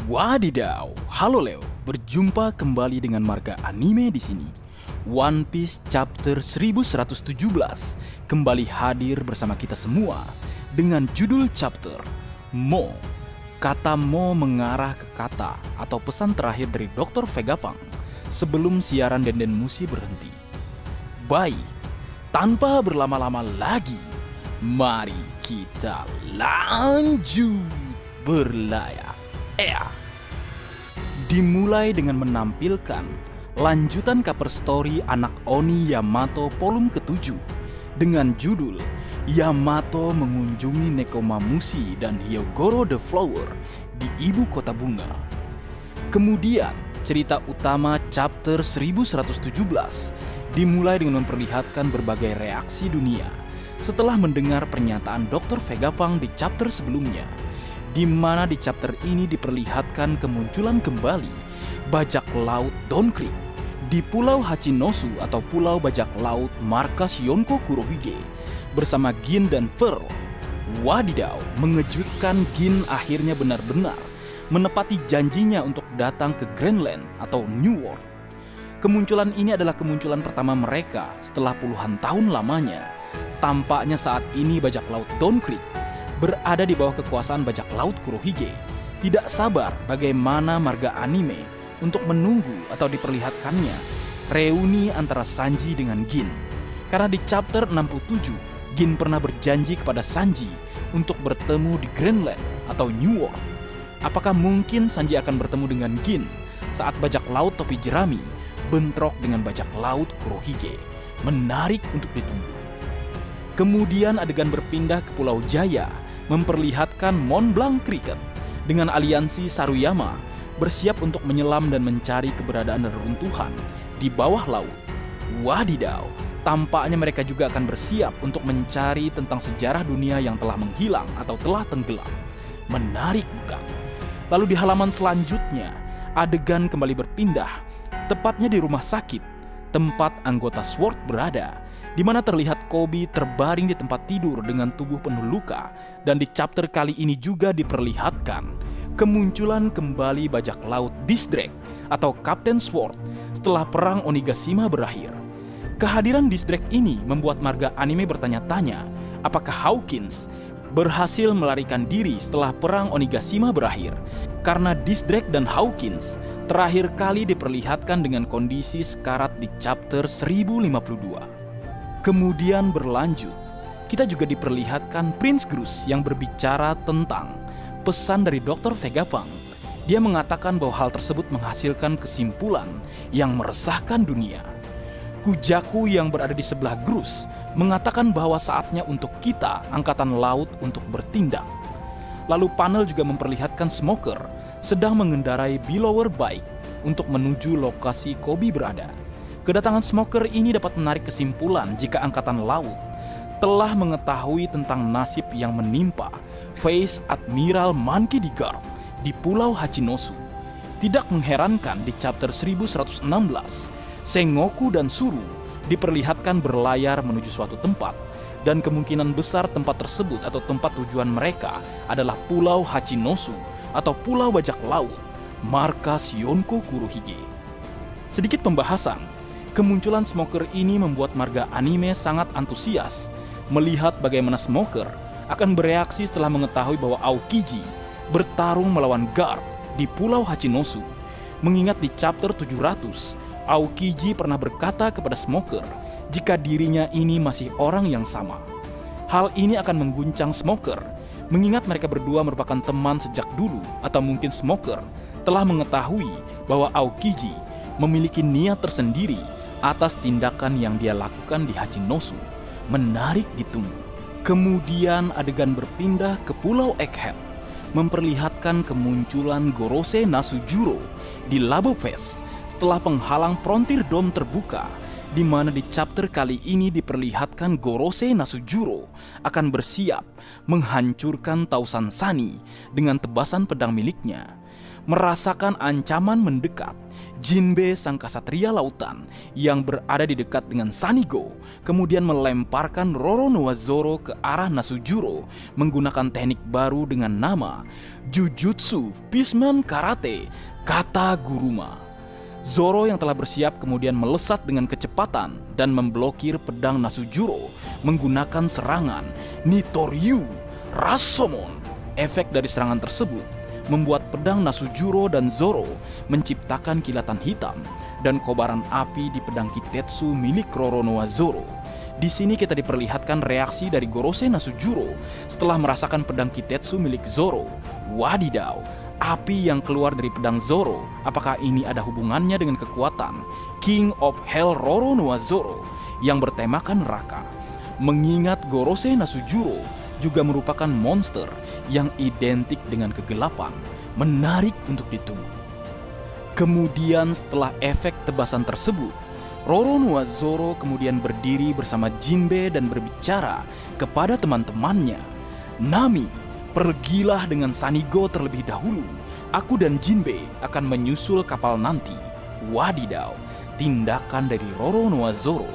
Wadidaw, halo Leo, berjumpa kembali dengan marga anime di sini. One Piece Chapter 1117 kembali hadir bersama kita semua dengan judul chapter Mo. Kata Mo mengarah ke kata atau pesan terakhir dari Dr. Vegapunk sebelum siaran Denden Mushi berhenti. Baik, tanpa berlama-lama lagi, mari kita lanjut berlayar. Dimulai dengan menampilkan lanjutan cover story anak Oni Yamato volume ke-7 dengan judul Yamato mengunjungi Nekomamushi dan Hyogoro the Flower di ibu kota bunga. Kemudian cerita utama chapter 1117 dimulai dengan memperlihatkan berbagai reaksi dunia setelah mendengar pernyataan Dr. Vegapunk di chapter sebelumnya, di mana di chapter ini diperlihatkan kemunculan kembali bajak laut Don Creek di Pulau Hachinosu atau Pulau Bajak Laut markas Yonko Kurohige bersama Gin dan Pearl. Wadidaw, mengejutkan. Gin akhirnya benar-benar menepati janjinya untuk datang ke Greenland atau New World. Kemunculan ini adalah kemunculan pertama mereka setelah puluhan tahun lamanya. Tampaknya saat ini bajak laut Don Creek berada di bawah kekuasaan bajak laut Kurohige. Tidak sabar bagaimana marga anime untuk menunggu atau diperlihatkannya reuni antara Sanji dengan Gin. Karena di chapter 67, Gin pernah berjanji kepada Sanji untuk bertemu di Greenland atau New World. Apakah mungkin Sanji akan bertemu dengan Gin saat bajak laut topi jerami bentrok dengan bajak laut Kurohige? Menarik untuk ditunggu. Kemudian adegan berpindah ke Pulau Jaya memperlihatkan Mont Blanc Cricket dengan aliansi Saruyama bersiap untuk menyelam dan mencari keberadaan reruntuhan di bawah laut. Wadidaw, tampaknya mereka juga akan bersiap untuk mencari tentang sejarah dunia yang telah menghilang atau telah tenggelam. Menarik bukan? Lalu di halaman selanjutnya, adegan kembali berpindah, tepatnya di rumah sakit, tempat anggota SWORD berada, di mana terlihat Koby terbaring di tempat tidur dengan tubuh penuh luka. Dan di chapter kali ini juga diperlihatkan kemunculan kembali bajak laut Disdrake atau Kapten SWORD setelah perang Onigashima berakhir. Kehadiran Disdrake ini membuat marga anime bertanya-tanya apakah Hawkins berhasil melarikan diri setelah perang Onigashima berakhir, karena Disdrake dan Hawkins terakhir kali diperlihatkan dengan kondisi sekarat di chapter 1052. Kemudian berlanjut, kita juga diperlihatkan Prince Grus yang berbicara tentang pesan dari Dr. Vegapunk. Dia mengatakan bahwa hal tersebut menghasilkan kesimpulan yang meresahkan dunia. Kujaku yang berada di sebelah Grus mengatakan bahwa saatnya untuk kita, angkatan laut, untuk bertindak. Lalu panel juga memperlihatkan Smoker sedang mengendarai Bellower Bike untuk menuju lokasi Koby berada. Kedatangan Smoker ini dapat menarik kesimpulan jika angkatan laut telah mengetahui tentang nasib yang menimpa Vice Admiral Monkey D. Garp di Pulau Hachinosu. Tidak mengherankan di chapter 1116, Sengoku dan Suru diperlihatkan berlayar menuju suatu tempat, dan kemungkinan besar tempat tersebut atau tempat tujuan mereka adalah Pulau Hachinosu atau Pulau Bajak Laut, markas Yonko Kurohige. Sedikit pembahasan, kemunculan Smoker ini membuat marga anime sangat antusias melihat bagaimana Smoker akan bereaksi setelah mengetahui bahwa Aokiji bertarung melawan Garp di Pulau Hachinosu. Mengingat di chapter 700, Aokiji pernah berkata kepada Smoker jika dirinya ini masih orang yang sama. Hal ini akan mengguncang Smoker, mengingat mereka berdua merupakan teman sejak dulu, atau mungkin Smoker telah mengetahui bahwa Aokiji memiliki niat tersendiri atas tindakan yang dia lakukan di Hachinosu. Menarik ditunggu. Kemudian adegan berpindah ke Pulau Egghead, memperlihatkan kemunculan Gorose Nasujuro di Labo Fest setelah penghalang Frontier Dome terbuka, di mana di chapter kali ini diperlihatkan Gorose Nasujuro akan bersiap menghancurkan Tausan Sani dengan tebasan pedang miliknya. merasakan ancaman mendekat, Jinbe sang kasatria lautan yang berada di dekat dengan Sanigo kemudian melemparkan Roronoa Zoro ke arah Nasujuro menggunakan teknik baru dengan nama Jujutsu Fishman Karate Kata Guruma. Zoro yang telah bersiap kemudian melesat dengan kecepatan dan memblokir pedang Nasujuro menggunakan serangan Nitoryu Rashomon. Efek dari serangan tersebut membuat pedang Nasujuro dan Zoro menciptakan kilatan hitam dan kobaran api di pedang Kitetsu milik Roronoa Zoro. Di sini kita diperlihatkan reaksi dari Gorosei Nasujuro setelah merasakan pedang Kitetsu milik Zoro. Wadidaw, api yang keluar dari pedang Zoro, apakah ini ada hubungannya dengan kekuatan King of Hell Roronoa Zoro yang bertemakan neraka? Mengingat Gorosei Nasujuro juga merupakan monster yang identik dengan kegelapan, menarik untuk ditunggu. Kemudian setelah efek tebasan tersebut, Roronoa Zoro kemudian berdiri bersama Jinbe dan berbicara kepada teman-temannya. Nami, pergilah dengan Sanigo terlebih dahulu. Aku dan Jinbe akan menyusul kapal nanti. Wadidaw, tindakan dari Roronoa Zoro.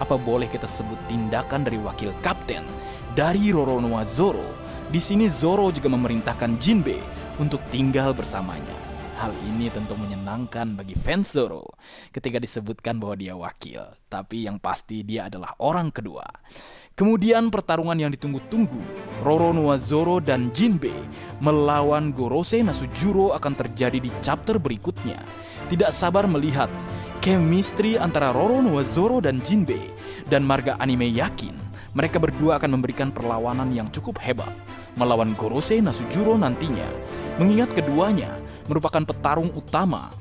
Apa boleh kita sebut tindakan dari wakil kapten dari Roronoa Zoro? Di sini Zoro juga memerintahkan Jinbe untuk tinggal bersamanya. Hal ini tentu menyenangkan bagi fans Zoro ketika disebutkan bahwa dia wakil, tapi yang pasti dia adalah orang kedua. Kemudian pertarungan yang ditunggu-tunggu, Roronoa Zoro dan Jinbe melawan Gorosei Nasujuro akan terjadi di chapter berikutnya. Tidak sabar melihat chemistry antara Roronoa Zoro dan Jinbe, dan marga anime yakin mereka berdua akan memberikan perlawanan yang cukup hebat melawan Gorosei Nasujuro nantinya, mengingat keduanya merupakan petarung utama.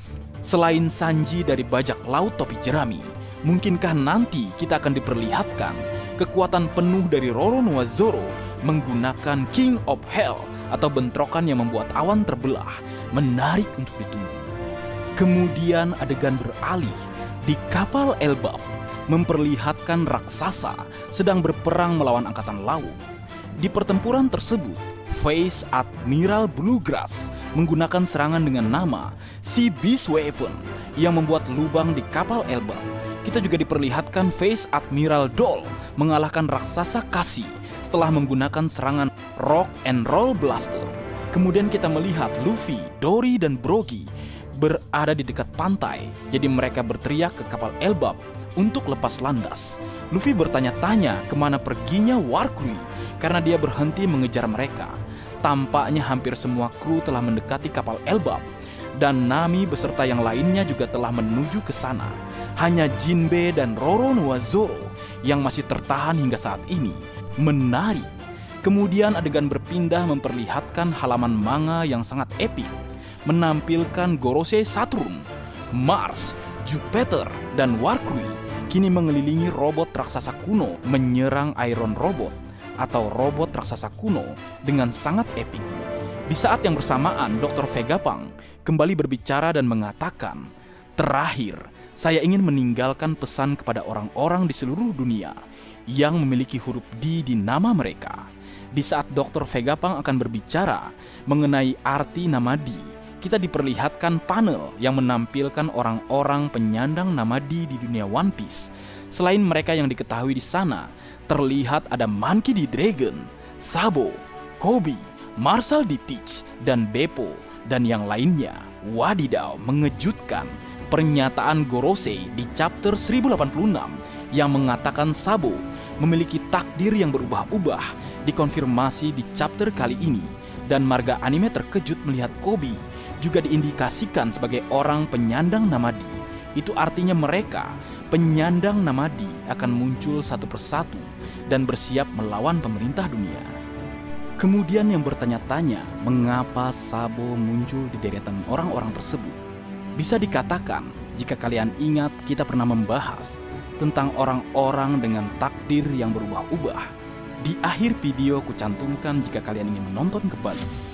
Selain Sanji dari bajak laut topi jerami, mungkinkah nanti kita akan diperlihatkan kekuatan penuh dari Roronoa Zoro menggunakan King of Hell atau bentrokan yang membuat awan terbelah? Menarik untuk ditunggu. Kemudian adegan beralih di kapal Elbap memperlihatkan raksasa sedang berperang melawan angkatan laut. Di pertempuran tersebut, Vice Admiral Bluegrass menggunakan serangan dengan nama Sea Beast Weapon yang membuat lubang di kapal Elbap. Kita juga diperlihatkan Vice Admiral Doll mengalahkan raksasa Kasi setelah menggunakan serangan Rock and Roll Blaster. Kemudian kita melihat Luffy, Dory, dan Brogy berada di dekat pantai, jadi mereka berteriak ke kapal Elbap untuk lepas landas. Luffy bertanya-tanya kemana perginya Warcry karena dia berhenti mengejar mereka. Tampaknya hampir semua kru telah mendekati kapal Elbap, dan Nami beserta yang lainnya juga telah menuju ke sana. Hanya Jinbe dan Roronoa Zoro yang masih tertahan hingga saat ini. Menarik. Kemudian adegan berpindah memperlihatkan halaman manga yang sangat epik, menampilkan Gorosei Saturn, Mars, Jupiter, dan Warcry kini mengelilingi robot raksasa kuno menyerang Iron Robot atau robot raksasa kuno dengan sangat epik. Di saat yang bersamaan, Dr. Vegapunk kembali berbicara dan mengatakan, "Terakhir, saya ingin meninggalkan pesan kepada orang-orang di seluruh dunia yang memiliki huruf D di nama mereka." Di saat Dr. Vegapunk akan berbicara mengenai arti nama D, kita diperlihatkan panel yang menampilkan orang-orang penyandang namadi di dunia One Piece. Selain mereka yang diketahui di sana, terlihat ada Monkey D. Dragon, Sabo, Kobe, Marshall D. Teach, dan Beppo, dan yang lainnya. Wadidaw, mengejutkan. Pernyataan Gorosei di chapter 1086 yang mengatakan Sabo memiliki takdir yang berubah-ubah dikonfirmasi di chapter kali ini, dan marga anime terkejut melihat Kobe juga diindikasikan sebagai orang penyandang namadi. Itu artinya mereka, penyandang namadi, akan muncul satu persatu dan bersiap melawan pemerintah dunia. Kemudian yang bertanya-tanya mengapa Sabo muncul di deretan orang-orang tersebut. Bisa dikatakan, jika kalian ingat, kita pernah membahas tentang orang-orang dengan takdir yang berubah-ubah. Di akhir video ku cantumkan jika kalian ingin menonton kembali.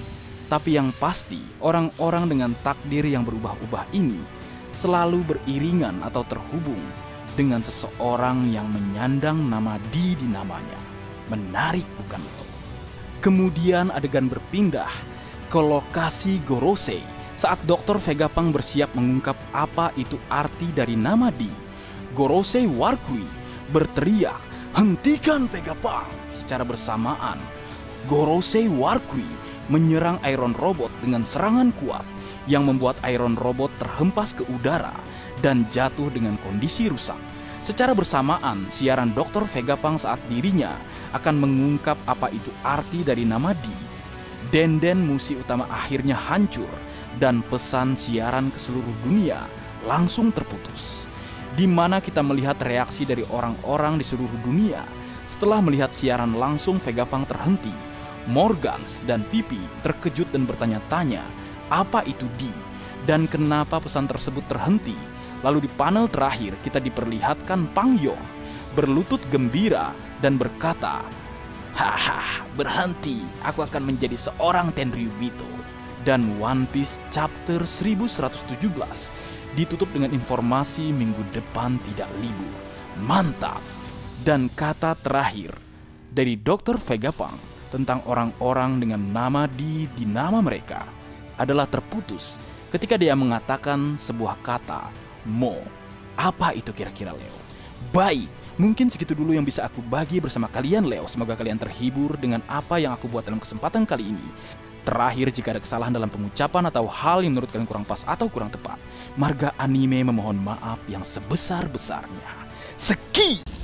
Tapi yang pasti, orang-orang dengan takdir yang berubah-ubah ini selalu beriringan atau terhubung dengan seseorang yang menyandang nama di namanya. Menarik bukan itu? Kemudian adegan berpindah ke lokasi Gorosei Saat Dr. Vegapunk bersiap mengungkap apa itu arti dari nama D, Gorosei Warcry berteriak, "Hentikan Vegapunk!" Secara bersamaan, Gorosei Warcry menyerang Iron Robot dengan serangan kuat yang membuat Iron Robot terhempas ke udara dan jatuh dengan kondisi rusak. Secara bersamaan, siaran Dr. Vegapunk saat dirinya akan mengungkap apa itu arti dari nama D. Denden musi utama akhirnya hancur dan pesan siaran ke seluruh dunia langsung terputus. Di mana kita melihat reaksi dari orang-orang di seluruh dunia setelah melihat siaran langsung Vegapunk terhenti. Morgans dan Pipi terkejut dan bertanya-tanya apa itu D dan kenapa pesan tersebut terhenti. Lalu di panel terakhir kita diperlihatkan Pangyong berlutut gembira dan berkata, "Haha, berhenti, aku akan menjadi seorang Tenryubito." Dan One Piece chapter 1117 ditutup dengan informasi minggu depan tidak libur. Mantap! Dan kata terakhir dari Dr. Vegapunk tentang orang-orang dengan nama di nama mereka adalah terputus ketika dia mengatakan sebuah kata, "Mo." Apa itu kira-kira, Leo? Baik, mungkin segitu dulu yang bisa aku bagi bersama kalian, Leo. Semoga kalian terhibur dengan apa yang aku buat dalam kesempatan kali ini. Terakhir, jika ada kesalahan dalam pengucapan atau hal yang menurut kalian kurang pas atau kurang tepat, Marga Anime memohon maaf yang sebesar-besarnya. Seki!